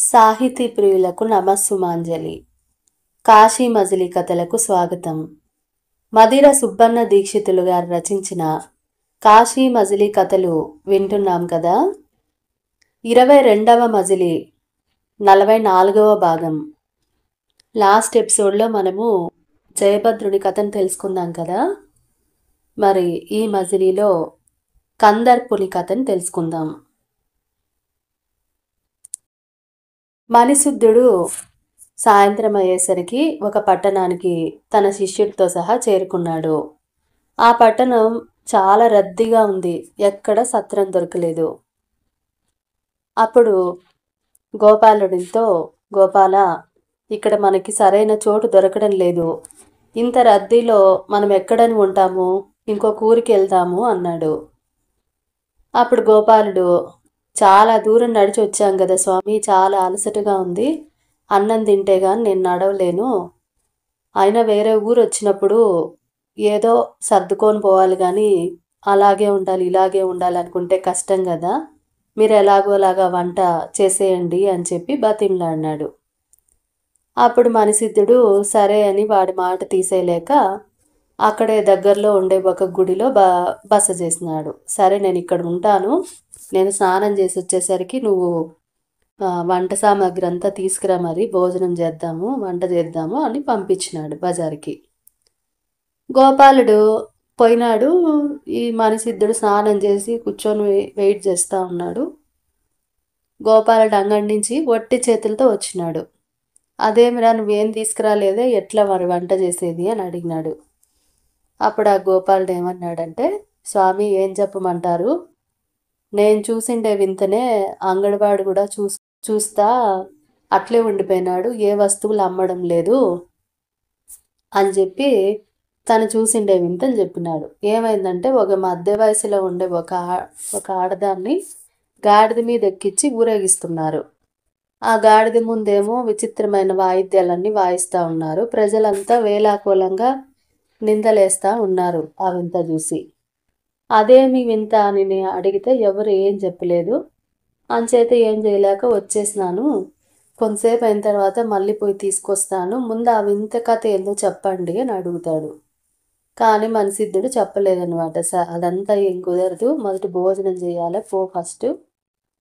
సాహితీ ప్రియులకు నమస్సుమాంజలి. కాశీ మజిలీ కథలకు స్వాగతం. మదిర సుబ్బన్న దీక్షితులు గారు రచించిన కాశీ మజిలీ కథలు వింటున్నాం కదా. 22వ మజిలీ 44వ భాగం. లాస్ట్ ఎపిసోడ్లో మనము జయభద్రుని కథను తెలుసుకుందాం కదా. మరి ఈ మజిలీలో కందర్పుని కథను తెలుసుకుందాం. మణిశుద్ధుడు సాయంత్రం అయ్యేసరికి ఒక పట్టణానికి తన శిష్యుడితో సహా చేరుకున్నాడు. ఆ పట్టణం చాలా రద్దీగా ఉంది, ఎక్కడ సత్రం దొరకలేదు. అప్పుడు గోపాలుడితో, గోపాల, ఇక్కడ మనకి సరైన చోటు దొరకడం లేదు, ఇంత రద్దీలో మనం ఎక్కడని ఉంటాము, ఇంకొక ఊరికి వెళ్దాము అన్నాడు. అప్పుడు గోపాలుడు, చాలా దూరం నడిచి వచ్చాం కదా స్వామి, చాలా అలసటగా ఉంది, అన్నం తింటే కానీ నేను నడవలేను, అయినా వేరే ఊరు వచ్చినప్పుడు ఏదో సర్దుకొని పోవాలి కానీ అలాగే ఉండాలి ఇలాగే ఉండాలి అనుకుంటే కష్టం కదా, మీరు ఎలాగోలాగా వంట చేసేయండి అని చెప్పి బతిమలాడినాడు. అప్పుడు మణిసిద్ధుడు సరే అని వాడి మాట తీసేయలేక అక్కడే దగ్గరలో ఉండే ఒక గుడిలో బస చేసినాడు. సరే నేను ఇక్కడ ఉంటాను, నేను స్నానం చేసి వచ్చేసరికి నువ్వు వంట సామాగ్రి అంతా తీసుకురా, మరి భోజనం చేద్దాము, వంట చేద్దాము అని పంపించినాడు బజార్కి. గోపాలుడు పోయినాడు. ఈ మణిసిద్ధుడు స్నానం చేసి కూర్చొని వెయిట్ చేస్తూ ఉన్నాడు. గోపాలుడు అంగడి నుంచి ఒట్టి చేతులతో వచ్చినాడు. అదేమిరా నువ్వేం తీసుకురాలేదే, ఎట్లా మరి వంట చేసేది అని అడిగినాడు. అప్పుడు ఆ గోపాలుడు ఏమన్నాడంటే, స్వామి ఏం చెప్పమంటారు, నేను చూసిండే వింతనే అంగడివాడు కూడా చూస్తా అట్లే ఉండిపోయినాడు, ఏ వస్తువులు అమ్మడం లేదు అని చెప్పి తను చూసిండే వింతని చెప్పినాడు. ఏమైందంటే ఒక మధ్య వయసులో ఉండే ఒక ఆడదాన్ని గాడిద మీద ఎక్కించి ఊరేగిస్తున్నారు. ఆ గాడిద ముందేమో విచిత్రమైన వాయిద్యాలన్నీ వాయిస్తూ ఉన్నారు. ప్రజలంతా వేలాకోలంగా నిందలేస్తూ ఉన్నారు ఆ వింత చూసి. అదేమి వింత అని నేను అడిగితే ఎవరు ఏం చెప్పలేదు, అంచేత ఏం చేయలేక వచ్చేసినాను, కొంతసేపు అయిన తర్వాత మళ్ళీ పోయి తీసుకొస్తాను, ముందు ఆ వింత కథ ఏందో చెప్పండి అని అడుగుతాడు. కానీ మణిసిద్ధుడు చెప్పలేదనమాట. అదంతా ఏం కుదరదు, మొదటి భోజనం చేయాలి, ఫస్ట్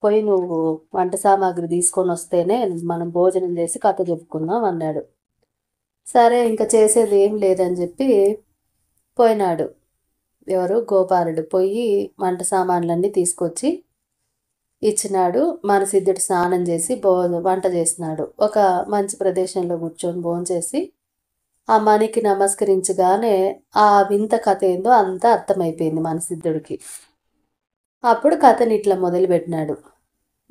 పోయి నువ్వు వంట సామాగ్రి తీసుకొని వస్తేనే మనం భోజనం చేసి కథ చెప్పుకుందాం అన్నాడు. సరే ఇంకా చేసేది ఏం లేదని చెప్పి పోయినాడు. ఎవరు? గోపాలుడు పోయి వంట సామాన్లన్నీ తీసుకొచ్చి ఇచ్చినాడు. మణిసిద్ధుడు స్నానం చేసి వంట చేసినాడు. ఒక మంచి ప్రదేశంలో కూర్చొని భోంచేసి ఆ మణికి నమస్కరించగానే ఆ వింత కథ ఏందో అంతా అర్థమైపోయింది మణిసిద్ధుడికి. అప్పుడు కథని ఇట్లా మొదలుపెట్టినాడు.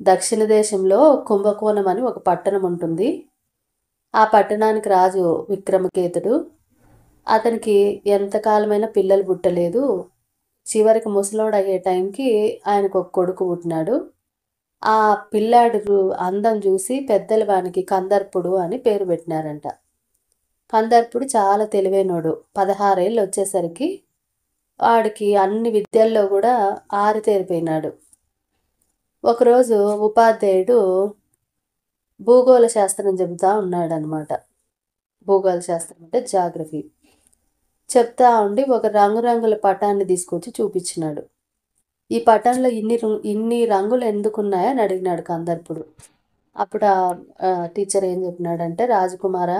దక్షిణ దేశంలో కుంభకోణం అని ఒక పట్టణం ఉంటుంది. ఆ పట్టణానికి రాజు విక్రమకేతుడు. అతనికి ఎంతకాలమైనా పిల్లలు పుట్టలేదు. చివరికి ముసలోడు అయ్యే టైంకి ఆయనకు ఒక కొడుకు పుట్టినాడు. ఆ పిల్లాడు అందం చూసి పెద్దలు వానికి కందర్పుడు అని పేరు పెట్టినారంట. కందర్పుడు చాలా తెలివైనోడు. 16 ఏళ్ళు వచ్చేసరికి వాడికి అన్ని విద్యల్లో కూడా ఆరితేరిపోయినాడు. ఒకరోజు ఉపాధ్యాయుడు భూగోళ శాస్త్రం చెబుతా ఉన్నాడు అనమాట. భూగోళ శాస్త్రం అంటే జాగ్రఫీ చెప్తా ఉండి ఒక రంగురంగుల పటాన్ని తీసుకొచ్చి చూపించినాడు. ఈ పటంలో ఇన్ని రంగులు ఎందుకున్నాయని అడిగినాడు కందర్పుడు. అప్పుడు ఆ టీచర్ ఏం చెప్పినాడంటే, రాజకుమార,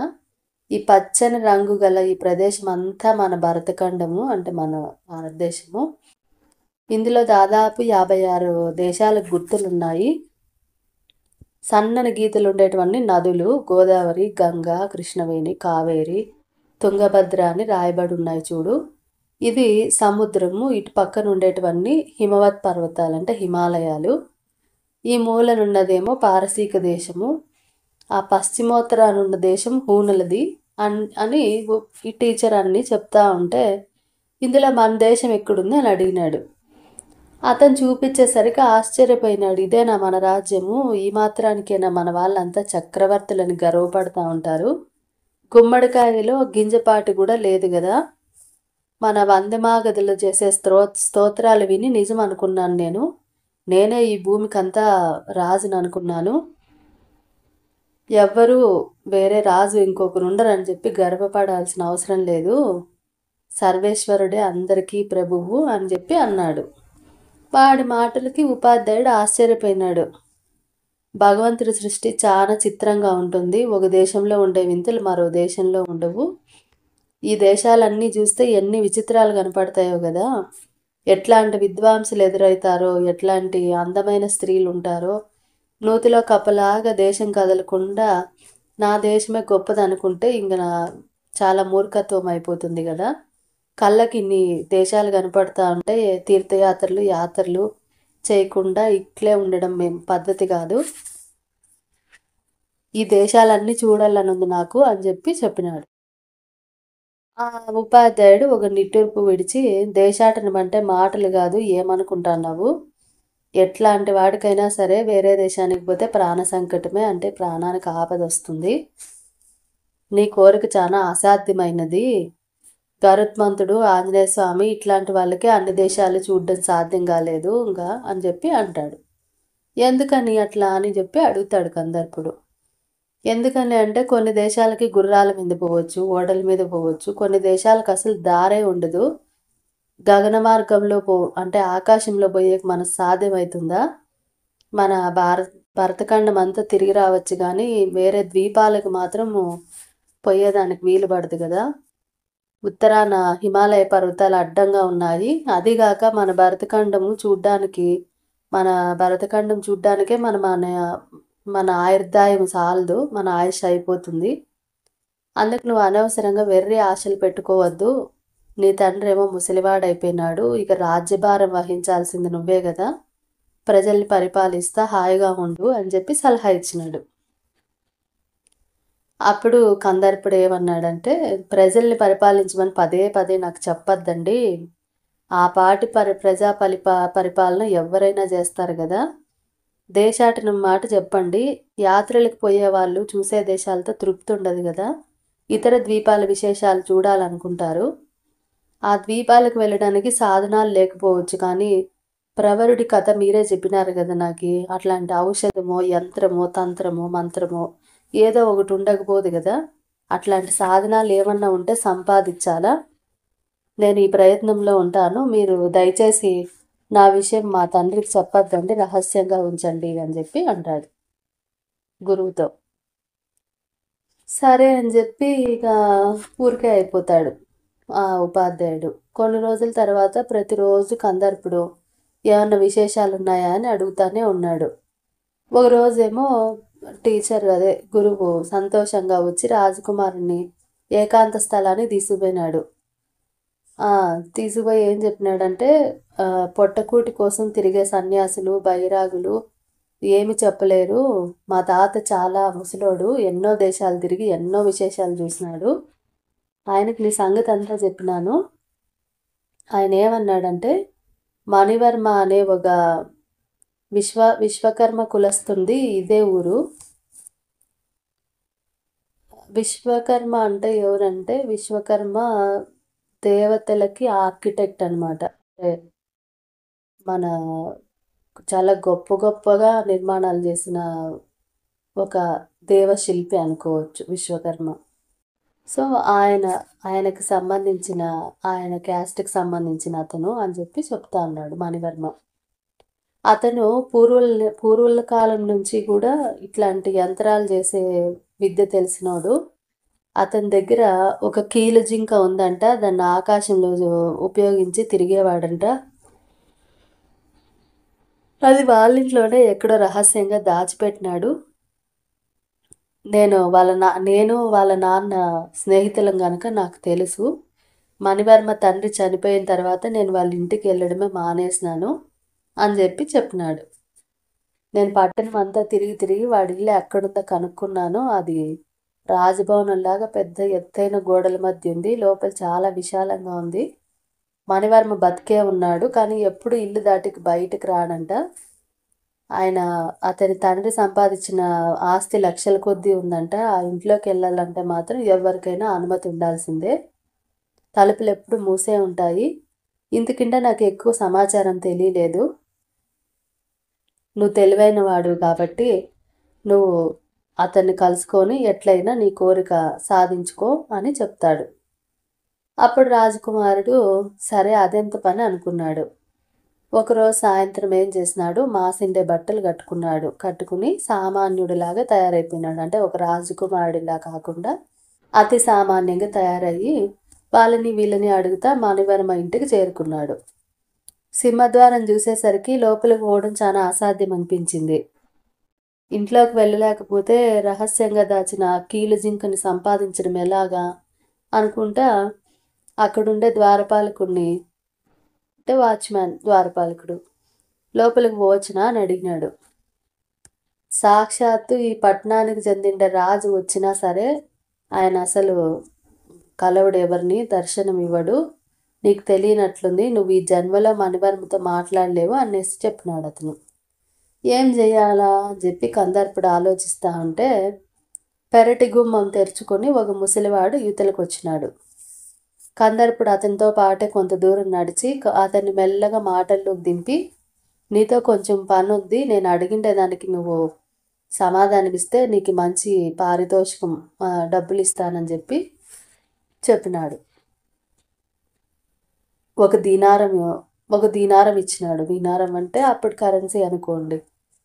ఈ పచ్చని రంగు గల ఈ ప్రదేశం అంతా మన భరతఖండము, అంటే మన భారతదేశము. ఇందులో దాదాపు 56 దేశాలకు గుర్తులున్నాయి. సన్నని గీతలు ఉండేటువంటి నదులు గోదావరి, గంగా, కృష్ణవేణి, కావేరి, తుంగభద్ర అని రాయబడి ఉన్నాయి చూడు. ఇది సముద్రము, ఇటు పక్కన ఉండేటివన్నీ హిమవత్ పర్వతాలు అంటే హిమాలయాలు. ఈ మూలనున్నదేమో పారసీక దేశము, ఆ పశ్చిమోత్తరానున్న దేశం హూనులది అని ఈ టీచర్ అన్నీ చెప్తా ఉంటే, ఇందులో మన దేశం ఎక్కడుంది అని అడిగినాడు. అతను చూపించేసరికి ఆశ్చర్యపోయినాడు. ఇదేనా మన రాజ్యము, ఈ మాత్రానికైనా మన వాళ్ళంతా చక్రవర్తులని గర్వపడుతూ ఉంటారు, గుమ్మడికాయలో గింజపాటు కూడా లేదు కదా, మన వందమాగదులు చేసే స్తోత్రాలు విని నిజం అనుకున్నాను, నేనే ఈ భూమికంతా రాజుని అనుకున్నాను, ఎవ్వరూ వేరే రాజు ఇంకొకరు ఉండరని చెప్పి గర్వపడాల్సిన అవసరం లేదు, సర్వేశ్వరుడే అందరికీ ప్రభువు అని చెప్పి అన్నాడు. వాడి మాటలకి ఉపాధ్యాయుడు ఆశ్చర్యపోయినాడు. భగవంతుడి సృష్టి చాలా చిత్రంగా ఉంటుంది. ఒక దేశంలో ఉండే వింతలు మరో దేశంలో ఉండవు. ఈ దేశాలన్నీ చూస్తే ఎన్ని విచిత్రాలు కనపడతాయో కదా. ఎట్లాంటి విద్వాంసులు ఎదురవుతారో, ఎట్లాంటి అందమైన స్త్రీలు ఉంటారో. నూతిలో కప్పలాగా దేశం కదలకుండా నా దేశమే గొప్పది అనుకుంటే ఇంక చాలా మూర్ఖత్వం అయిపోతుంది కదా. కళ్ళకి ఇన్ని దేశాలు కనపడతా ఉంటే తీర్థయాత్రలు యాత్రలు చేయకుండా ఇట్లే ఉండడం పద్ధతి కాదు. ఈ దేశాలన్నీ చూడాలనుంది నాకు అని చెప్పి చెప్పినాడు. ఆ ఉపాధ్యాయుడు ఒక నిట్టూర్పు విడిచి, దేశాటనం అంటే మాటలు కాదు, ఏమనుకుంటున్నావు? ఎట్లాంటి వాడికైనా సరే వేరే దేశానికి పోతే ప్రాణ సంకటమే, అంటే ప్రాణానికి ఆపద వస్తుంది. నీ కోరిక చాలా అసాధ్యమైనది. గరుత్మంతుడు, ఆంజనేయ స్వామి ఇట్లాంటి వాళ్ళకి అన్ని దేశాలు చూడడం సాధ్యం కాలేదు ఇంకా అని చెప్పి అంటాడు. ఎందుకని అట్లా అని చెప్పి అడుగుతాడు కందర్పుడు. ఎందుకని అంటే కొన్ని దేశాలకి గుర్రాల మీద పోవచ్చు, ఓడల మీద పోవచ్చు. కొన్ని దేశాలకు అసలు దారే ఉండదు. గగన మార్గంలో అంటే ఆకాశంలో పోయే మనకు సాధ్యమవుతుందా? మన భరతఖండం అంతా తిరిగి రావచ్చు, కానీ వేరే ద్వీపాలకు మాత్రము పోయేదానికి వీలు పడదు కదా. ఉత్తరాన హిమాలయ పర్వతాలు అడ్డంగా ఉన్నాయి. అదిగాక మన భరతఖండము చూడ్డానికే మన ఆయుర్దాయం చాలదు, మన ఆయుష్ అయిపోతుంది. అందుకు నువ్వు అనవసరంగా వెర్రి ఆశలు పెట్టుకోవద్దు. నీ తండ్రి ఏమో ముసలివాడైపోయినాడు, ఇక రాజ్యభారం వహించాల్సింది నువ్వే కదా. ప్రజల్ని పరిపాలిస్తా హాయిగా ఉండు అని చెప్పి సలహా ఇచ్చినాడు. అప్పుడు కందర్పుడు ఏమన్నాడంటే, ప్రజల్ని పరిపాలించమని పదే పదే నాకు చెప్పొద్దండి. ఆ పాటి ప్రజా పరిపాలన ఎవరైనా చేస్తారు కదా. దేశాటనం మాట చెప్పండి. యాత్రలకు పోయే వాళ్ళు చూసే దేశాలతో తృప్తి ఉండదు కదా. ఇతర ద్వీపాల విశేషాలు చూడాలనుకుంటారు. ఆ ద్వీపాలకు వెళ్ళడానికి సాధనాలు లేకపోవచ్చు, కానీ ప్రవరుడి కథ మీరే చెప్పినారు కదా నాకు. అట్లాంటి ఔషధమో యంత్రమో తంత్రమో మంత్రమో ఏదో ఒకటి ఉండకపోదు కదా. అట్లాంటి సాధనాలు ఏమన్నా ఉంటే సంపాదించాలా. నేను ఈ ప్రయత్నంలో ఉంటాను. మీరు దయచేసి నా విషయం మా తండ్రికి చెప్పొద్దండి, రహస్యంగా ఉంచండి అని చెప్పి అంటాడు గురువుతో. సరే అని చెప్పి ఇక ఊరికే అయిపోతాడు ఆ ఉపాధ్యాయుడు. కొన్ని రోజుల తర్వాత ప్రతిరోజు కందర్పుడు ఏమన్నా విశేషాలు ఉన్నాయా అని అడుగుతానే ఉన్నాడు. ఒక రోజేమో గురువు సంతోషంగా వచ్చి రాజకుమారుని ఏకాంత స్థలాన్ని తీసుకుపోయినాడు. తీసుకుపోయి ఏం చెప్పినాడంటే, పొట్టకూటి కోసం తిరిగే సన్యాసులు బైరాగులు ఏమి చెప్పలేరు. మా తాత చాలా ముసలోడు, ఎన్నో దేశాలు తిరిగి ఎన్నో విశేషాలు చూసినాడు. ఆయనకి నీ సంగతి అంతా చెప్పినాను. ఆయన ఏమన్నాడంటే, మణివర్మ అనే ఒక విశ్వకర్మ కులస్తుంది, ఇదే ఊరు. విశ్వకర్మ అంటే ఎవరంటే, విశ్వకర్మ దేవతలకి ఆర్కిటెక్ట్ అనమాట. మన చాలా గొప్పగా నిర్మాణాలు చేసిన ఒక దేవశిల్పి అనుకోవచ్చు విశ్వకర్మ. సో ఆయనకి సంబంధించిన ఆయన క్యాస్ట్కి సంబంధించిన అతను అని చెప్పి చెప్తా అన్నాడు మణివర్మ. అతను పూర్వుల కాలం నుంచి కూడా ఇట్లాంటి యంత్రాలు చేసే విద్య తెలిసినోడు. అతని దగ్గర ఒక కీలు జింక ఉందంట, దాన్ని ఆకాశంలో ఉపయోగించి తిరిగేవాడంట. అది వాళ్ళింట్లోనే ఎక్కడో రహస్యంగా దాచిపెట్టినాడు. నేను వాళ్ళ నాన్న స్నేహితులం కనుక నాకు తెలుసు. మణివర్మ తండ్రి చనిపోయిన తర్వాత నేను వాళ్ళ ఇంటికి వెళ్ళడమే మానేసినాను అని చెప్పి చెప్పినాడు. నేను పట్టణం అంతా తిరిగి వాడి ఇల్లు ఎక్కడుందో కనుక్కున్నాను. అది రాజభవనంలాగా పెద్ద ఎత్తైన గోడల మధ్య ఉంది. లోపల చాలా విశాలంగా ఉంది. మణివర్మ బతికే ఉన్నాడు, కానీ ఎప్పుడు ఇల్లు దాటికి బయటకు రాడంట. అతని తండ్రి సంపాదించిన ఆస్తి లక్షల కొద్దీ ఉందంట. ఆ ఇంట్లోకి వెళ్ళాలంటే మాత్రం ఎవరికైనా అనుమతి ఉండాల్సిందే. తలుపులు ఎప్పుడు మూసే ఉంటాయి. ఇంతకింట నాకు ఎక్కువ సమాచారం తెలియలేదు. నువ్వు తెలివైన వాడు కాబట్టి నువ్వు అతన్ని కలుసుకొని ఎట్లయినా నీ కోరిక సాధించుకో అని చెప్తాడు. అప్పుడు రాజకుమారుడు సరే అదెంత పని అనుకున్నాడు. ఒకరోజు సాయంత్రం ఏం చేసినాడు, మాసిండే బట్టలు కట్టుకుని సామాన్యుడిలాగా తయారైపోయినాడు. అంటే ఒక రాజకుమారుడిలా కాకుండా అతి సామాన్యంగా తయారయ్యి వాళ్ళని వీళ్ళని అడుగుతా మణివర్మ ఇంటికి చేరుకున్నాడు. సింహద్వారం చూసేసరికి లోపలికి పోవడం చాలా అసాధ్యం అనిపించింది. ఇంట్లోకి వెళ్ళలేకపోతే రహస్యంగా దాచిన కీలు జింకని సంపాదించడం ఎలాగా అనుకుంటా అక్కడుండే ద్వారపాలకుడిని, అంటే వాచ్మ్యాన్ ద్వారపాలకుడు, లోపలికి పోవచ్చునా అని అడిగినాడు. సాక్షాత్తు ఈ పట్టణానికి చెందిన రాజు వచ్చినా సరే ఆయన అసలు కలవడు, ఎవరిని దర్శనం ఇవ్వడు, నీకు తెలియనట్లుంది, నువ్వు ఈ జన్మలో మణివర్మతో మాట్లాడలేవు అనేసి చెప్పినాడు అతను. ఏం చెయ్యాలా అని చెప్పి కందర్పుడు ఆలోచిస్తూ ఉంటే పెరటి గుమ్మం తెరుచుకొని ఒక ముసలివాడు యువతలకు వచ్చినాడు. కందర్పుడు అతనితో పాటే కొంత దూరం నడిచి అతన్ని మెల్లగా మాటల్లోకి దింపి, నీతో కొంచెం పని ఉంది, నేను అడిగిండే దానికి నువ్వు సమాధానం ఇస్తే నీకు మంచి పారితోషికం డబ్బులు ఇస్తానని చెప్పినాడు. ఒక దీనారం ఇచ్చినాడు. దీనారం అంటే అప్పుడు కరెన్సీ అనుకోండి.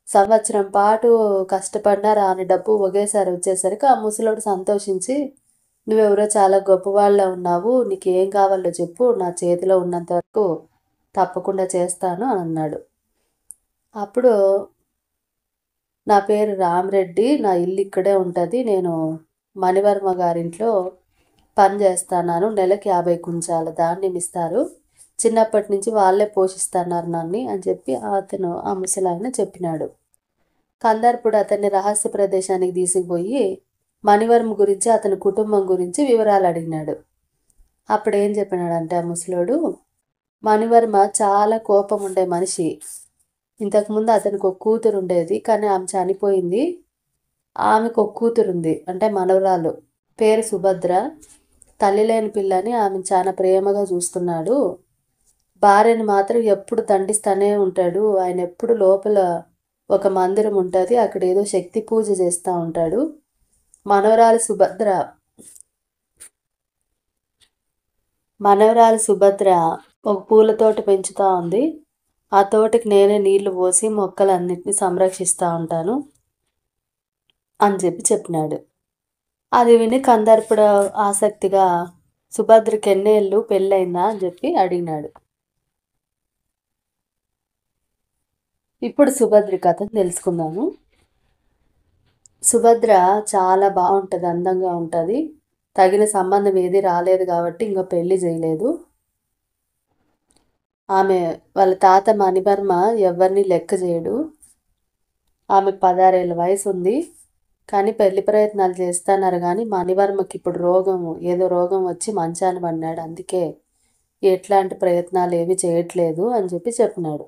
సంవత్సరం పాటు కష్టపడినా రాని డబ్బు ఒకేసారి వచ్చేసరికి ఆ ముసలోడు సంతోషించి, నువ్వెవరో చాలా గొప్పవాళ్ళ ఉన్నావు, నీకు ఏం కావాలో చెప్పు, నా చేతిలో ఉన్నంత వరకు తప్పకుండా చేస్తాను అని అన్నాడు. అప్పుడు నా పేరు రామరెడ్డి, నా ఇల్లు ఇక్కడే ఉంటుంది, నేను మణివర్మ గారింట్లో పని చేస్తున్నాను, నెలకి 50 కుంచాల ధాన్యం ఇస్తారు, చిన్నప్పటి నుంచి వాళ్ళే పోషిస్తున్నారు నన్ను అని చెప్పి అతను ఆ ముసలాయన చెప్పినాడు. కందర్పుడు అతన్ని రహస్య ప్రదేశానికి తీసుకుపోయి మణివర్మ గురించి అతని కుటుంబం గురించి వివరాలు అడిగినాడు. అప్పుడు ఏం చెప్పినాడంటే ఆ ముసలోడు, మణివర్మ చాలా కోపం ఉండే మనిషి, ఇంతకుముందు అతనికి ఒక కూతురు ఉండేది, కానీ ఆమె చనిపోయింది, ఆమెకు ఒక కూతురుంది, అంటే మనవరాలు, పేరు సుభద్ర, తల్లి లేని పిల్లని ఆమె చాలా ప్రేమగా చూస్తున్నాడు, భార్యని మాత్రం ఎప్పుడు దండిస్తూనే ఉంటాడు, ఆయన ఎప్పుడు లోపల ఒక మందిరం ఉంటుంది, అక్కడ ఏదో శక్తి పూజ చేస్తూ ఉంటాడు, మనవరాలు సుభద్ర ఒక పూల తోట పెంచుతూ ఉంది, ఆ తోటకి నేనే నీళ్లు పోసి మొక్కలన్నిటిని సంరక్షిస్తూ ఉంటాను అని చెప్పినాడు. అది విని కందర్పుడు ఆసక్తిగా, సుభద్రకి ఎన్నేళ్ళు పెళ్ళయిందా అని చెప్పి అడిగినాడు. ఇప్పుడు సుభద్ర కథను తెలుసుకుందాము. సుభద్ర చాలా బాగుంటుంది, అందంగా ఉంటుంది, తగిన సంబంధం ఏది రాలేదు కాబట్టి ఇంకా పెళ్లి చేయలేదు. ఆమె వాళ్ళ తాత మణివర్మ ఎవరిని లెక్క చేయడు, ఆమెకు 16 ఏళ్ళ వయసు ఉంది, కానీ పెళ్లి ప్రయత్నాలు చేస్తున్నారు, కానీ మణివర్మకి ఇప్పుడు ఏదో రోగం వచ్చి మంచాన పడినాడు, అందుకే ఎట్లాంటి ప్రయత్నాలు ఏవి చేయట్లేదు అని చెప్పినాడు.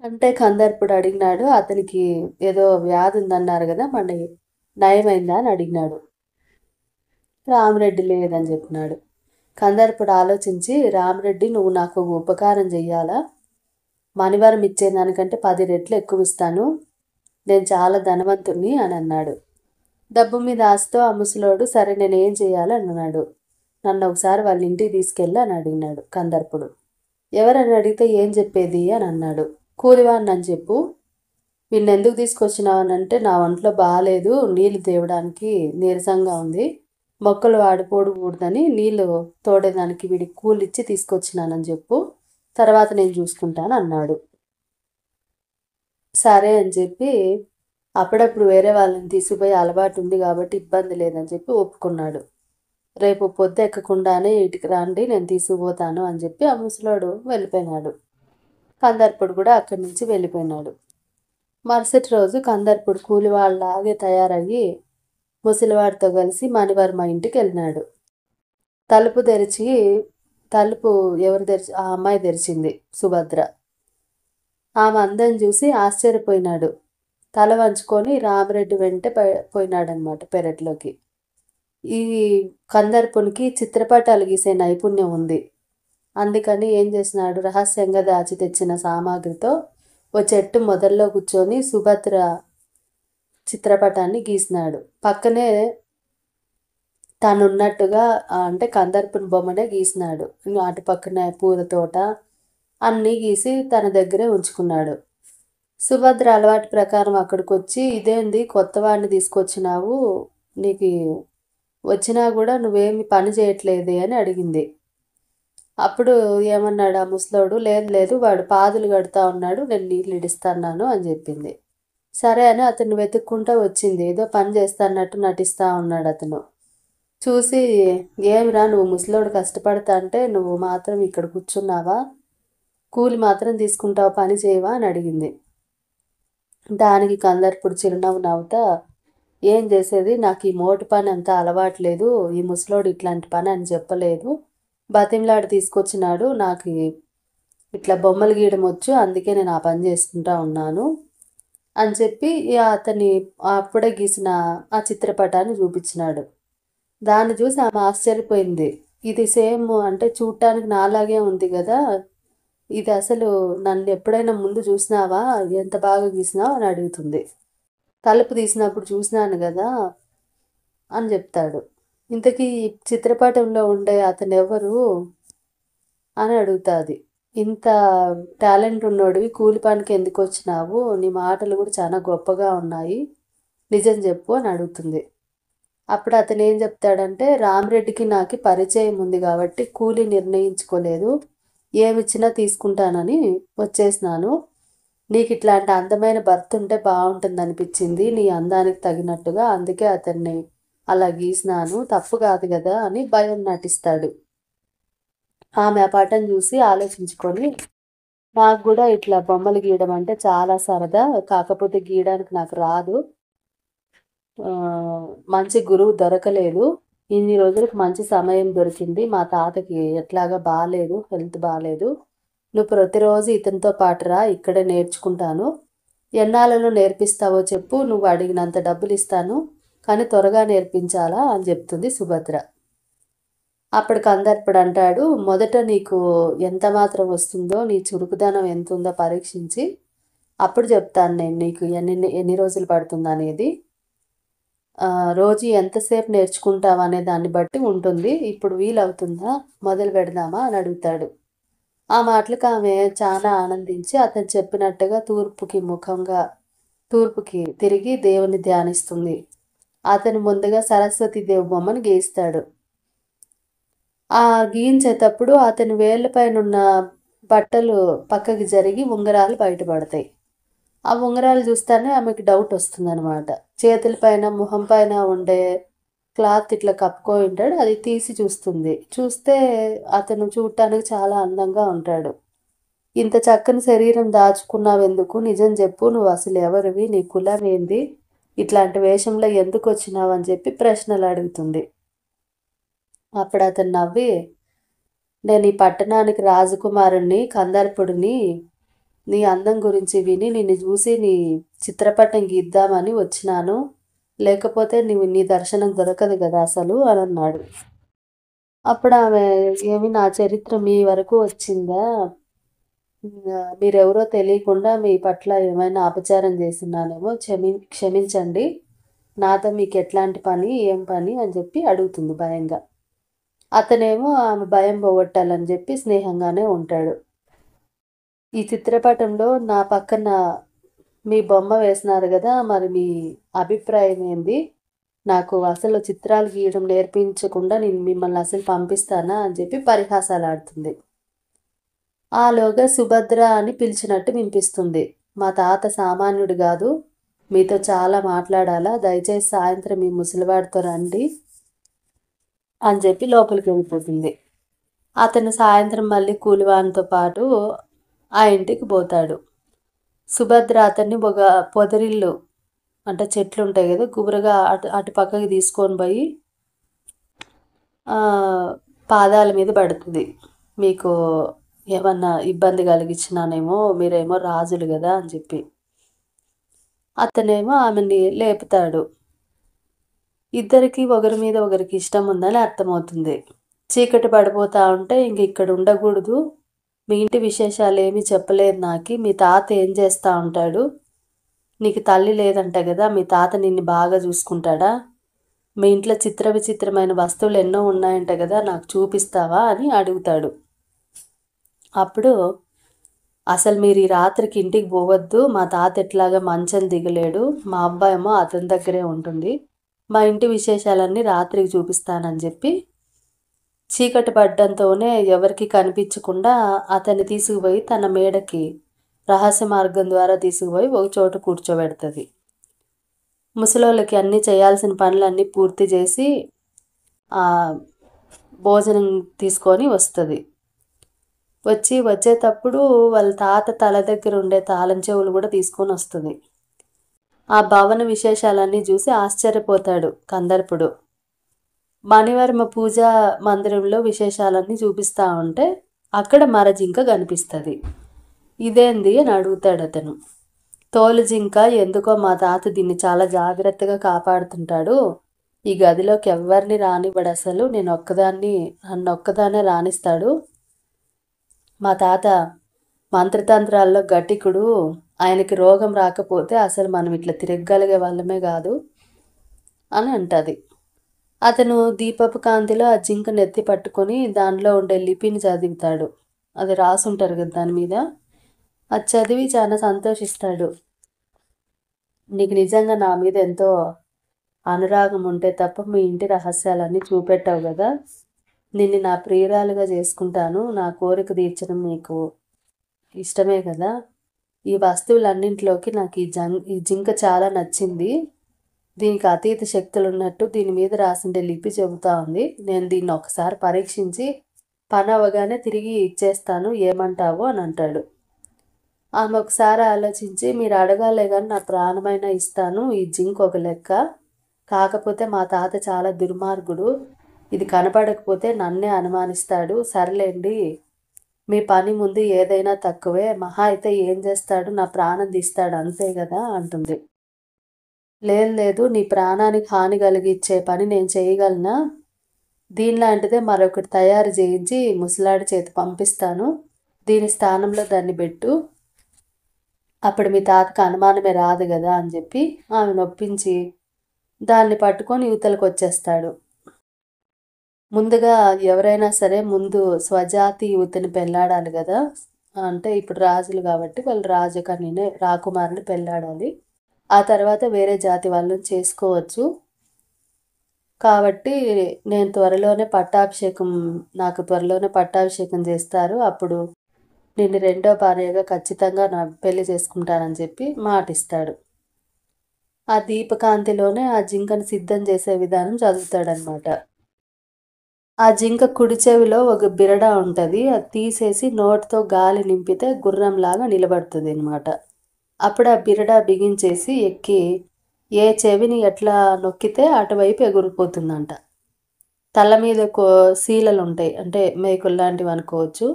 అంటే కందర్పుడు అడిగినాడు, అతనికి ఏదో వ్యాధి ఉందన్నారు కదా, మళ్ళీ నయమైందా అని అడిగినాడు. రామరెడ్డి లేదని చెప్పినాడు. కందర్పుడు ఆలోచించి, రామరెడ్డి నువ్వు నాకు ఉపకారం చెయ్యాలా, మణివర్మ ఇచ్చేదానికంటే 10 రెట్లు ఎక్కువ ఇస్తాను, నేను చాలా ధనవంతుణ్ణి అని అన్నాడు. డబ్బు మీద ఆస్తో ఆ ముసలోడు సరే నేను ఏం చేయాలి అన్నాడు. నన్ను ఒకసారి వాళ్ళ ఇంటికి తీసుకెళ్ళి అని అడిగినాడు కందర్పుడు. ఎవరని అడిగితే ఏం చెప్పేది అని అన్నాడు. కూలివాడిని అని చెప్పు, వీళ్ళని ఎందుకు తీసుకొచ్చినావు అని అంటే, నా ఒంట్లో బాగాలేదు, నీళ్ళు తేవడానికి నీరసంగా ఉంది, మొక్కలు వాడిపోకూడదని నీళ్ళు తోడేదానికి వీడికి కూలిచ్చి తీసుకొచ్చినానని చెప్పు, తర్వాత నేను చూసుకుంటాను అన్నాడు. సరే అని చెప్పి అప్పుడప్పుడు వేరే వాళ్ళని తీసుకుపోయి అలవాటు ఉంది కాబట్టి ఇబ్బంది లేదని చెప్పి ఒప్పుకున్నాడు. రేపు పొద్దు ఎక్కకుండానే ఇటుకి రండి, నేను తీసుకుపోతాను అని చెప్పి ఆ ముసలోడు వెళ్ళిపోయినాడు. కందర్పుడు కూడా అక్కడి నుంచి వెళ్ళిపోయినాడు. మరుసటి రోజు కందర్పుడు కూలివాళ్ళలాగే తయారయ్యి ముసలివాడితో కలిసి మణివర్మ ఇంటికి వెళ్ళినాడు. తలుపు ఎవరు ఆ అమ్మాయి తెరిచింది, సుభద్ర. ఆమె అందం చూసి ఆశ్చర్యపోయినాడు. తల వంచుకొని రామరెడ్డి వెంట పోయినాడనమాట పెరట్లోకి. ఈ కందర్పునికి చిత్రపటాలు గీసే నైపుణ్యం ఉంది, అందుకని ఏం చేసినాడు, రహస్యంగా దాచి తెచ్చిన సామాగ్రితో ఓ చెట్టు మొదల్లో కూర్చొని సుభద్ర చిత్రపటాన్ని గీసినాడు. పక్కనే తానున్నట్టుగా అంటే కందర్పుని బొమ్మనే గీసినాడు. అటు పక్కన పూల తోట అన్నీ గీసి తన దగ్గరే ఉంచుకున్నాడు. సుభద్ర అలవాటు ప్రకారం అక్కడికొచ్చి, ఇదేంది కొత్త వాడిని తీసుకొచ్చినావు, నీకు వచ్చినా కూడా నువ్వేమి పని చేయట్లేదే అని అడిగింది. అప్పుడు ఏమన్నాడు ఆ ముసలోడు, లేదు లేదు వాడు పాదులు కడుతూ ఉన్నాడు, నేను నీళ్ళు ఇడిస్తాను అని చెప్పింది. సరే అని అతను వెతుక్కుంటూ వచ్చింది. ఏదో పని చేస్తాన్నట్టు నటిస్తూ ఉన్నాడు అతను. చూసి, ఏమిరా నువ్వు ముసలోడు కష్టపడతా అంటే నువ్వు మాత్రం ఇక్కడ కూర్చున్నావా, కూలి మాత్రం తీసుకుంటావు, పని చేయవా అని అడిగింది. దానికి కందర్పుడు చిరునవ్వు నవ్వుతా, ఏం చేసేది, నాకు ఈ మోటు పని అంతా అలవాట్లేదు, ఈ ముసలోడు ఇట్లాంటి పని అని చెప్పలేదు, బతిమలాడి తీసుకొచ్చినాడు, నాకు ఇట్లా బొమ్మలు గీయడం వచ్చు, అందుకే నేను ఆ పని చేసుకుంటా ఉన్నాను అని చెప్పి అతని అప్పుడే గీసిన ఆ చిత్రపటాన్ని చూపించినాడు. దాన్ని చూసి ఆమె ఆశ్చర్యపోయింది. ఇది సేమ్ అంటే చూడటానికి నాలాగే ఉంది కదా, ఇది అసలు నన్ను ఎప్పుడైనా ముందు చూసినావా, ఎంత బాగా గీసినావు అని అడుగుతుంది. తలుపు తీసినప్పుడు చూసినాను కదా అని చెప్తాడు. ఇంతకీ చిత్రపటంలో ఉండే అతను ఎవరు అని అడుగుతుంది. ఇంత టాలెంట్ ఉన్నోడివి కూలి పనికి ఎందుకు వచ్చినావు, నీ మాటలు కూడా చాలా గొప్పగా ఉన్నాయి, నిజం చెప్పు అని అడుగుతుంది. అప్పుడు అతను ఏం చెప్తాడంటే, రామరెడ్డికి నాకు పరిచయం ఉంది కాబట్టి కూలి నిర్ణయించుకోలేదు, ఏమిచ్చినా తీసుకుంటానని వచ్చేసినాను, నీకు ఇట్లాంటి అందమైన భర్త ఉంటే బాగుంటుంది అనిపించింది నీ అందానికి తగినట్టుగా, అందుకే అతన్ని అలా గీసినాను, తప్పు కాదు కదా అని భయం నటిస్తాడు. ఆమె ఆ పాటం చూసి ఆలోచించుకొని, నాకు కూడా ఇట్లా బొమ్మలు గీయడం అంటే చాలా సరదా, కాకపోతే గీయడానికి నాకు రాదు, మంచి గురువు దొరకలేదు, ఇన్ని రోజులకు మంచి సమయం దొరికింది, మా తాతకి ఎట్లాగా బాగాలేదు, హెల్త్ బాగాలేదు, నువ్వు ప్రతిరోజు ఇతనితో పాటు రా, ఇక్కడే నేర్చుకుంటాను, ఎన్నాళ్ళలో నేర్పిస్తావో చెప్పు, నువ్వు అడిగినంత డబ్బులు ఇస్తాను, కానీ త్వరగా నేర్పించాలా అని చెప్తుంది సుభద్ర. అప్పుడు కందర్పుడు అంటాడు, మొదట నీకు ఎంత మాత్రం వస్తుందో, నీ చురుకుదనం ఎంత ఉందో పరీక్షించి అప్పుడు చెప్తాను నేను నీకు ఎన్ని రోజులు పడుతుంది అనేది, రోజు ఎంతసేపు నేర్చుకుంటావు అనే దాన్ని బట్టి ఉంటుంది, ఇప్పుడు వీలవుతుందా, మొదలు పెడదామా అని అడుగుతాడు. ఆ మాటలకు ఆమె చాలా ఆనందించి అతను చెప్పినట్టుగా తూర్పుకి తిరిగి దేవుని ధ్యానిస్తుంది. అతను ముందుగా సరస్వతీదేవి బొమ్మను గీస్తాడు. ఆ గీయించేటప్పుడు అతని వేళ్ళపైన ఉన్న బట్టలు పక్కకి జరిగి ఉంగరాలు బయటపడతాయి. ఆ ఉంగరాలు చూస్తానే ఆమెకి డౌట్ వస్తుందన్నమాట. చేతుల పైన ముఖం పైన ఉండే క్లాత్ ఇట్లా కప్పుకొని ఉంటాడు, అది తీసి చూస్తుంది. చూస్తే అతను చూడటానికి చాలా అందంగా ఉంటాడు. ఇంత చక్కని శరీరం దాచుకున్నావెందుకు, నిజం చెప్పు, నువ్వు అసలు ఎవరివి, నీ కులం ఏంది, ఇట్లాంటి వేషంలో ఎందుకు వచ్చినావు అని చెప్పి ప్రశ్నలు అడుగుతుంది. అప్పుడు అతను నవ్వి, నేను ఈ పట్టణానికి రాజకుమారుణ్ణి, కందర్పుడిని, నీ అందం గురించి విని నిన్ను చూసి నీ చిత్రపటం గీద్దామని వచ్చినాను, లేకపోతే నీ దర్శనం దొరకదు కదా అసలు అని అన్నాడు. అప్పుడు ఆమె, ఏమి నా చరిత్ర మీ వరకు వచ్చిందా, మీరెవరో తెలియకుండా మీ పట్ల ఏమైనా అపచారం చేస్తున్నానేమో, క్షమించండి, నాతో మీకు ఎట్లాంటి పని, ఏం పని అని చెప్పి అడుగుతుంది భయంగా. అతనేమో ఆమె భయం పోగొట్టాలని చెప్పి స్నేహంగానే ఉంటాడు. ఈ చిత్రపటంలో నా పక్కన మీ బొమ్మ వేసినారు కదా, మరి మీ అభిప్రాయం ఏంది, నాకు అసలు చిత్రాలు గీయడం నేర్పించకుండా నేను మిమ్మల్ని అసలు పంపిస్తానా అని చెప్పి పరిహాసాలు ఆడుతుంది. ఆలోగా సుభద్ర అని పిలిచినట్టు వినిపిస్తుంది. మా తాత సామాన్యుడు కాదు, మీతో చాలా మాట్లాడాలా, దయచేసి సాయంత్రం మీ ముసలివాడితో రండి అని చెప్పి లోపలికి వెళ్ళిపోతుంది. అతను సాయంత్రం మళ్ళీ కూలివానితో పాటు ఆ ఇంటికి పోతాడు. సుభద్ర అతన్ని ఒక పొదరిల్లు అంటే చెట్లు ఉంటాయి కదా, గుబురుగా అటు పక్కకి తీసుకొని పోయి పాదాల మీద పడుతుంది. మీకు ఏమన్నా ఇబ్బంది కలిగించినానేమో, మీరేమో రాజులు కదా అని చెప్పి. అతనేమో ఆమెని లేపుతాడు. ఇద్దరికి ఒకరి మీద ఒకరికి ఇష్టం ఉందని అర్థమవుతుంది. చీకటి పడిపోతూ ఉంటే ఇంక ఇక్కడ ఉండకూడదు, మీ ఇంటి విశేషాలు ఏమీ చెప్పలేదు నాకు. మీ తాత ఏం చేస్తూ ఉంటాడు? నీకు తల్లి లేదంట కదా, మీ తాత నిన్ను బాగా చూసుకుంటాడా? మీ ఇంట్లో చిత్ర విచిత్రమైన వస్తువులు ఎన్నో ఉన్నాయంట కదా, నాకు చూపిస్తావా అని అడుగుతాడు. అప్పుడు అసలు మీరు ఈ రాత్రికి ఇంటికి పోవద్దు, మా తాత ఎట్లాగా మంచం దిగలేడు, మా అబ్బాయేమో అతని దగ్గరే ఉంటుంది, మా ఇంటి విశేషాలన్నీ రాత్రికి చూపిస్తానని చెప్పి చీకటి పడ్డంతోనే ఎవరికి కనిపించకుండా అతన్ని తీసుకుపోయి తన మేడకి రహస్య మార్గం ద్వారా తీసుకుపోయి ఒక చోట కూర్చోబెడుతుంది. ముసలోళ్ళకి అన్నీ చేయాల్సిన పనులన్నీ పూర్తి చేసి భోజనం తీసుకొని వస్తుంది. వచ్చేటప్పుడు వాళ్ళ తాత తల దగ్గర ఉండే తాళం చెవులు కూడా తీసుకొని వస్తుంది. ఆ భవన విశేషాలన్నీ చూసి ఆశ్చర్యపోతాడు కందర్పుడు. మణివర్మ పూజా మందిరంలో విశేషాలన్నీ చూపిస్తూ ఉంటే అక్కడ మరజింక కనిపిస్తుంది. ఇదేంది అని అడుగుతాడు అతను. తోలు జింక, ఎందుకో మా తాత దీన్ని చాలా జాగ్రత్తగా కాపాడుతుంటాడు, ఈ గదిలోకి ఎవరిని రానివ్వడు, అసలు నన్నొక్కదాన్నే రాణిస్తాడు, మా తాత మంత్రతంత్రాల్లో గట్టికుడు, ఆయనకి రోగం రాకపోతే అసలు మనం ఇట్లా తిరగగలిగే వాళ్ళమే కాదు అని అంటుంది. అతను దీపపు కాంతిలో ఆ జింకను ఎత్తి పట్టుకొని దానిలో ఉండే లిపిని చదువుతాడు. అది రాసుంటారు కదా దాని మీద. అది చదివి చాలా సంతోషిస్తాడు. నీకు నిజంగా నా మీద ఎంతో అనురాగం ఉంటే తప్ప మీ ఇంటి రహస్యాలన్నీ చూపెట్టావు కదా, నిన్ను నా ప్రియురాలుగా చేసుకుంటాను, నా కోరిక తీర్చడం నీకు ఇష్టమే కదా, ఈ వస్తువులన్నింటిలోకి నాకు ఈ జింక చాలా నచ్చింది, దీనికి అతీత శక్తులు ఉన్నట్టు దీని మీద రాసిండే లిపి చెబుతా ఉంది, నేను దీన్ని ఒకసారి పరీక్షించి పని అవగానే తిరిగి ఇచ్చేస్తాను, ఏమంటావు అని అంటాడు. ఆమె ఒకసారి ఆలోచించి, మీరు అడగాలే కానీ నా ప్రాణమైనా ఇస్తాను, ఈ జింక్ ఒక లెక్క, కాకపోతే మా తాత చాలా దుర్మార్గుడు, ఇది కనపడకపోతే నన్నే అనుమానిస్తాడు, సర్లేండి మీ పని ముందు ఏదైనా తక్కువే, మహా అయితే ఏం చేస్తాడు, నా ప్రాణం తీస్తాడు అంతే కదా అంటుంది. లేదు, నీ ప్రాణానికి హాని కలిగించే పని నేను చేయగలనా, దీనిలాంటిదే మరొకటి తయారు చేయించి ముసలాడి చేతి పంపిస్తాను, దీని స్థానంలో దాన్ని పెట్టు, అప్పుడు మీ తాతకు అనుమానమే రాదు కదా అని చెప్పి ఆమె నొప్పించి దాన్ని పట్టుకొని యువతలకు వచ్చేస్తాడు. ముందుగా ఎవరైనా సరే ముందు స్వజాతి యువతిని పెళ్ళాడాలి కదా, అంటే ఇప్పుడు రాజులు కాబట్టి వాళ్ళు రాజకన్యని రాకుమారుని పెళ్ళాడాలి, ఆ తర్వాత వేరే జాతి వాళ్ళని చేసుకోవచ్చు, కాబట్టి నాకు త్వరలోనే పట్టాభిషేకం చేస్తారు, అప్పుడు నిన్ను రెండో భార్యగా ఖచ్చితంగా నా పెళ్లి చేసుకుంటానని చెప్పి మాటిస్తాడు. ఆ దీపకాంతిలోనే ఆ జింకను సిద్ధం చేసే విధానం చదువుతాడనమాట. ఆ జింక కుడి చెవిలో ఒక బిరడ ఉంటుంది, అది తీసేసి నోటితో గాలి నింపితే గుర్రంలాగా నిలబడుతుంది అనమాట. అప్పుడు ఆ బిరడ బిగించేసి ఎక్కి ఏ చెవిని ఎట్లా నొక్కితే అటువైపు ఎగురిపోతుందంట. తల మీద శీలలు ఉంటాయి, అంటే మేకులు లాంటివి అనుకోవచ్చు,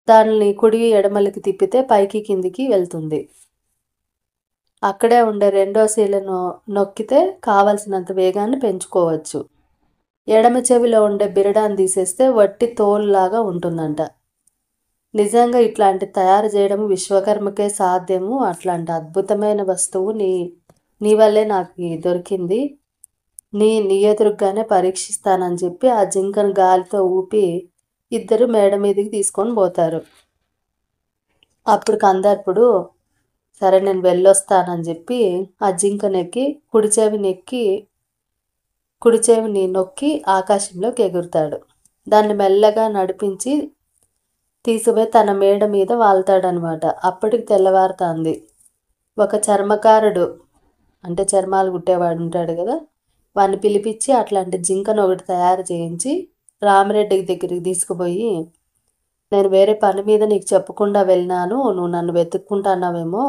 దానిని కుడి ఎడమలకి తిప్పితే పైకి కిందికి వెళ్తుంది. అక్కడే ఉండే రెండో శీలను నొక్కితే కావలసినంత వేగాన్ని పెంచుకోవచ్చు. ఎడమ చెవిలో ఉండే బిరడాన్ని తీసేస్తే వట్టి తోలులాగా ఉంటుందంట. నిజంగా ఇట్లాంటి తయారు చేయడం విశ్వకర్మకే సాధ్యము, అట్లాంటి అద్భుతమైన వస్తువు నీ వల్లే నాకు దొరికింది, నీ ఎదురుగానే పరీక్షిస్తానని చెప్పి ఆ జింకను గాలితో ఊపి ఇద్దరు మేడ మీదకి తీసుకొని పోతారు. అప్పుడు కందర్పుడు సరే నేను వెళ్ళొస్తానని చెప్పి ఆ జింకనెక్కి కుడి చెవిని నొక్కి ఆకాశంలోకి ఎగురుతాడు. దాన్ని మెల్లగా నడిపించి తీసుకుపోయి తన మేడ మీద వాళ్తాడనమాట. అప్పటికి తెల్లవారుతుంది. ఒక చర్మకారుడు, అంటే చర్మాలు కుట్టేవాడు ఉంటాడు కదా, వాడిని పిలిపించి అట్లాంటి జింకను ఒకటి తయారు చేయించి రామిరెడ్డి దగ్గరికి తీసుకుపోయి, నేను వేరే పని మీద నీకు చెప్పకుండా వెళ్ళినాను, నువ్వు నన్ను వెతుక్కుంటున్నావేమో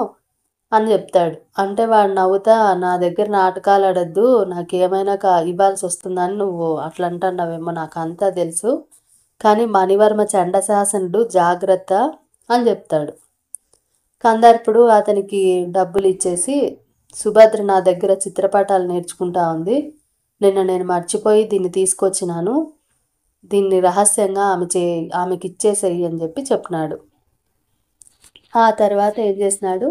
అని చెప్తాడు. అంటే వాడు నవ్వుతా, నా దగ్గర నాటకాలు ఆడద్దు, నాకేమైనా ఇవ్వాల్సి వస్తుందని నువ్వు అట్లా అంటున్నావేమో, నాకు అంతా తెలుసు, కానీ మణివర్మ చండశాసనుడు, జాగ్రత్త అని చెప్తాడు. కందర్పుడు అతనికి డబ్బులు ఇచ్చేసి, సుభద్ర నా దగ్గర చిత్రపటాలు నేర్చుకుంటా ఉంది, నిన్న నేను మర్చిపోయి దీన్ని తీసుకొచ్చినాను, దీన్ని రహస్యంగా ఆమెకి ఇచ్చేసేయి అని చెప్పి చెప్పినాడు. ఆ తర్వాత ఏం చేసినాడు,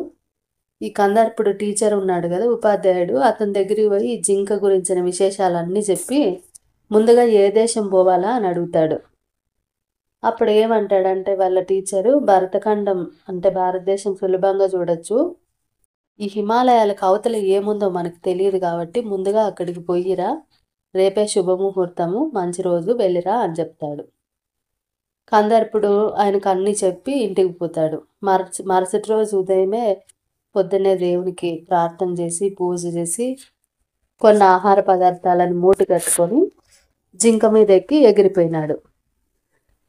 ఈ కందార్పుడు టీచర్ ఉన్నాడు కదా, ఉపాధ్యాయుడు, అతని దగ్గరికి పోయి ఈ జింక గురించిన విశేషాలన్నీ చెప్పి ముందుగా ఏ దేశం పోవాలా అని అడుగుతాడు. అప్పుడు ఏమంటాడంటే వాళ్ళ టీచరు, భరతఖండం అంటే భారతదేశం సులభంగా చూడొచ్చు, ఈ హిమాలయాలకు అవతల ఏముందో మనకు తెలియదు కాబట్టి ముందుగా అక్కడికి పోయిరా, రేపే శుభముహూర్తము, మంచి రోజు, వెళ్ళిరా అని చెప్తాడు. కందర్పుడు ఆయనకు అన్నీ చెప్పి ఇంటికి పోతాడు. మరుసటి రోజు ఉదయమే పొద్దున్నే దేవునికి ప్రార్థన చేసి పూజ చేసి కొన్ని ఆహార పదార్థాలను మూట కట్టుకొని జింక మీద ఎక్కి ఎగిరిపోయినాడు.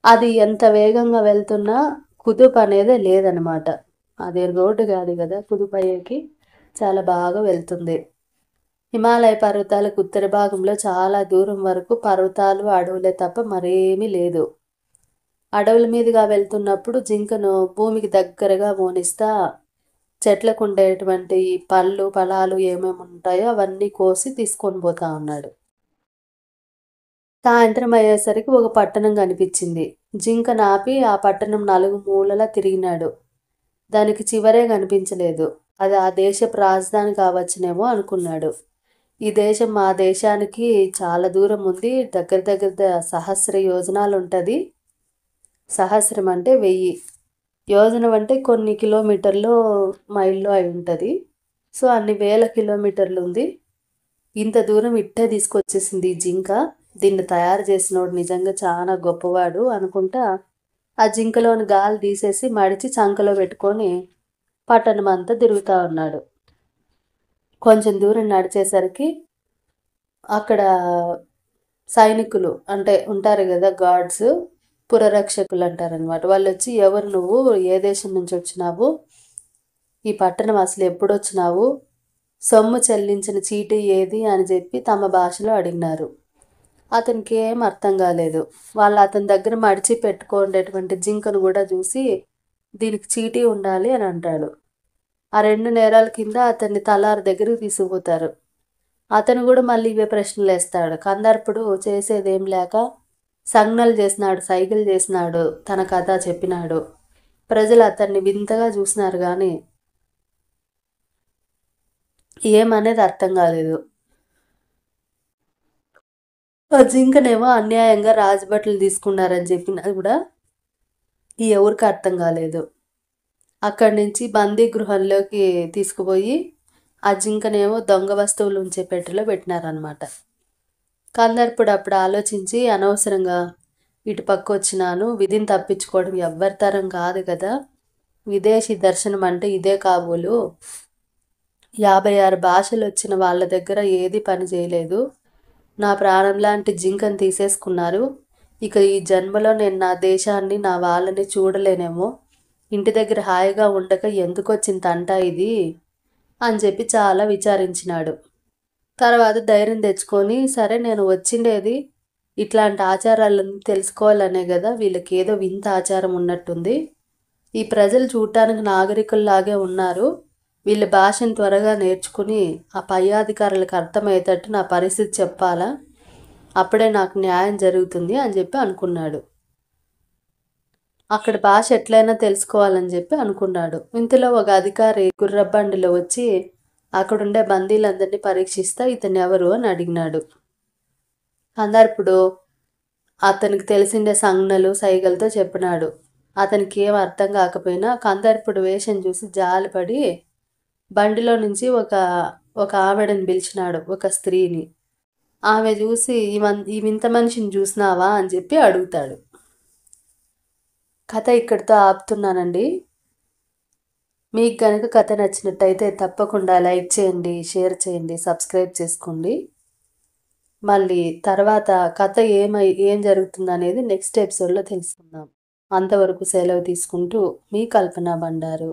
అది ఎంత వేగంగా వెళ్తున్నా కుదుపు అనేదే లేదనమాట. అదే రోడ్డు కాదు కదా, కుదుపు అయ్యేకి చాలా బాగా వెళ్తుంది. హిమాలయ పర్వతాలకు ఉత్తర భాగంలో చాలా దూరం వరకు పర్వతాలు అడవులే తప్ప మరేమీ లేదు. అడవుల మీదుగా వెళ్తున్నప్పుడు జింకను భూమికి దగ్గరగా మోనిస్తా చెట్లకు ఉండేటువంటి పళ్ళు ఫలాలు ఏమేమి ఉంటాయో అవన్నీ కోసి తీసుకొని పోతా ఉన్నాడు. సాయంత్రం అయ్యేసరికి ఒక పట్టణం కనిపించింది. జింక నాపి ఆ పట్టణం 4 మూలలా తిరిగినాడు. దానికి చివరే కనిపించలేదు. అది ఆ దేశపు రాజధాని కావచ్చునేమో అనుకున్నాడు. ఈ దేశం మా దేశానికి చాలా దూరం ఉంది, దగ్గర దగ్గర 1000 యోజనాలు ఉంటుంది. 1000 అంటే 1000, యోజనం అంటే కొన్ని కిలోమీటర్లు మైల్లో అయి ఉంటుంది. సో అన్ని వేల కిలోమీటర్లు ఉంది. ఇంత దూరం ఇట్టే తీసుకొచ్చేసింది ఈ జింక. దీన్ని తయారు చేసినోడు నిజంగా చాలా గొప్పవాడు అనుకుంటా ఆ జింకలోని గాలి తీసేసి మడిచి చంకలో పెట్టుకొని పట్టణం అంతా తిరుగుతూ ఉన్నాడు. కొంచెం దూరం నడిచేసరికి అక్కడ సైనికులు అంటే ఉంటారు కదా, గార్డ్స్, పురరక్షకులు అంటారనమాట. వాళ్ళు వచ్చి, ఎవరు నువ్వు, ఏ దేశం నుంచి వచ్చినావు, ఈ పట్టణం అసలు ఎప్పుడు వచ్చినావు, సొమ్ము చెల్లించిన చీటీ ఏది అని చెప్పి తమ భాషలో అడిగినారు. అతనికి ఏం అర్థం కాలేదు. వాళ్ళు అతని దగ్గర మడిచి పెట్టుకునేటువంటి జింకను కూడా చూసి దీనికి చీటీ ఉండాలి అని అంటాడు. ఆ 2 నేరాల కింద అతన్ని తలారి దగ్గరికి తీసుకుపోతారు. అతను కూడా మళ్ళీ ఇవే ప్రశ్నలు వేస్తాడు. కందర్పుడు చేసేదేం లేక సంజ్ఞలు చేసినాడు, సైకిల్ చేసినాడు, తన కథ చెప్పినాడు. ప్రజలు అతన్ని వింతగా చూసినారు కానీ ఏమనేది అర్థం కాలేదు. ఆ జింకనేమో అన్యాయంగా రాజభట్లు తీసుకున్నారని చెప్పినా కూడా ఎవరికి అర్థం కాలేదు. అక్కడి నుంచి బందీ గృహంలోకి తీసుకుపోయి ఆ జింకనేమో దొంగ వస్తువులు ఉంచే పెట్టెలో పెట్టినారనమాట. కందర్పుడు అప్పుడు ఆలోచించి, అనవసరంగా ఇటు పక్క వచ్చినాను, విధిని తప్పించుకోవడం ఎవ్వరి తరం కాదు కదా, విదేశీ దర్శనం అంటే ఇదే కాబోలు, 56 భాషలు వచ్చిన వాళ్ళ దగ్గర ఏది పని చేయలేదు, నా ప్రాణం లాంటి జింకను తీసేసుకున్నారు, ఇక ఈ జన్మలో నేను నా దేశాన్ని నా వాళ్ళని చూడలేనేమో, ఇంటి దగ్గర హాయిగా ఉండక ఎందుకు వచ్చిన తంట ఇది అని చెప్పి చాలా విచారించినాడు. తర్వాత ధైర్యం తెచ్చుకొని, సరే నేను వచ్చిండేది ఇట్లాంటి ఆచారాలను తెలుసుకోవాలనే కదా, వీళ్ళకి ఏదో వింత ఆచారం ఉన్నట్టుంది, ఈ ప్రజలు చూడటానికి నాగరికుల్లాగే ఉన్నారు, వీళ్ళ భాషను త్వరగా నేర్చుకుని ఆ పై అధికారులకు అర్థమయ్యేటట్టు నా పరిస్థితి చెప్పాలా, అప్పుడే నాకు న్యాయం జరుగుతుంది అని చెప్పి అనుకున్నాడు. అక్కడ భాష ఎట్లయినా తెలుసుకోవాలని చెప్పి అనుకున్నాడు. ఇంతలో ఒక అధికారి గుర్రబండిలో వచ్చి అక్కడుండే బందీలందరినీ పరీక్షిస్తా ఇతను ఎవరు అని అడిగినాడు. కందర్పుడు అతనికి తెలిసిండే సంజ్ఞలు సైగలతో చెప్పినాడు. అతనికి ఏం అర్థం కాకపోయినా కందర్పుడు వేషం చూసి జాలిపడి బండిలో నుంచి ఒక ఆవిడని పిలిచినాడు, ఒక స్త్రీని. ఆమె చూసి, ఈ వింత మనిషిని చూసినావా అని చెప్పి అడుగుతాడు. కథ ఇక్కడితో ఆపుతున్నానండి. మీకు కనుక కథ నచ్చినట్టయితే తప్పకుండా లైక్ చేయండి, షేర్ చేయండి, సబ్స్క్రైబ్ చేసుకోండి. మళ్ళీ తర్వాత కథ ఏం జరుగుతుంది అనేది నెక్స్ట్ ఎపిసోడ్లో తెలుసుకుందాం. అంతవరకు సెలవు తీసుకుంటూ మీ కల్పన బండారు.